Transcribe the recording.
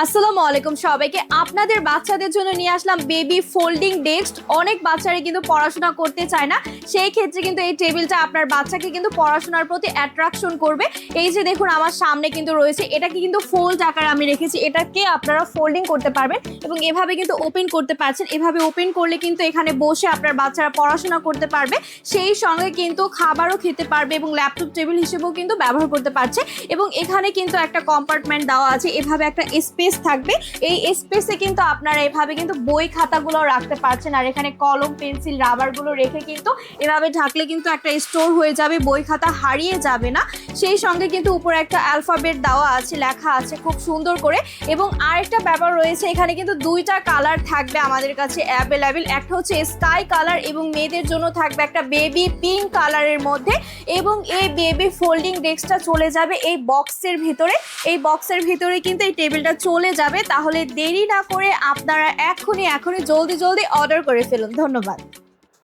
আসসালামু আলাইকুম সবাইকে। আপনাদের বাচ্চাদের জন্য নিয়ে আসলাম বেবি ফোল্ডিং ডেস্ক। অনেক বাচ্চারা কিন্তু পড়াশোনা করতে চায় না, সেই ক্ষেত্রে কিন্তু এই টেবিলটা আপনার বাচ্চাকে কিন্তু পড়াশোনার প্রতি অ্যাট্রাকশন করবে। এই যে দেখুন আমার সামনে কিন্তু রয়েছে, এটাকে কিন্তু ফোল্ড আকারে আমি রেখেছি, এটাকে আপনারা ফোল্ডিং করতে পারবেন এবং এভাবে কিন্তু ওপেন করতে পারছেন। এভাবে ওপেন করলে কিন্তু এখানে বসে আপনার বাচ্চারা পড়াশোনা করতে পারবে, সেই সঙ্গে কিন্তু খাবারও খেতে পারবে এবং ল্যাপটপ টেবিল হিসেবেও কিন্তু ব্যবহার করতে পারছে। এবং এখানে কিন্তু একটা কম্পার্টমেন্ট দেওয়া আছে, এভাবে একটা স্পেস থাকবে। এই স্পেসে কিন্তু আপনারা এভাবে কিন্তু বই খাতাগুলো রাখতে পারছেন, আর এখানে কলম পেন্সিল রাবারগুলো রেখে কিন্তু এভাবে ঢাকলে কিন্তু একটা স্টোর হয়ে যাবে, বই খাতা হারিয়ে যাবে না। সেই সঙ্গে কিন্তু উপরে একটা অ্যালফাবেট দেওয়া আছে, লেখা আছে খুব সুন্দর করে। এবং আরেকটা ব্যাপার রয়েছে, এখানে কিন্তু দুইটা কালার থাকবে আমাদের কাছে অ্যাভেলেবেল। একটা হচ্ছে স্কাই কালার এবং মেয়েদের জন্য থাকবে একটা বেবি পিঙ্ক কালারের মধ্যে। এবং এই বেবি ফোল্ডিং ডেস্কটা চলে যাবে এই বক্সের ভিতরে। এই বক্সের ভিতরে কিন্তু এই টেবিলটা চলে যাবে। তাহলে দেরি না করে আপনারা এখনই জলদি অর্ডার করে ফেলুন। ধন্যবাদ।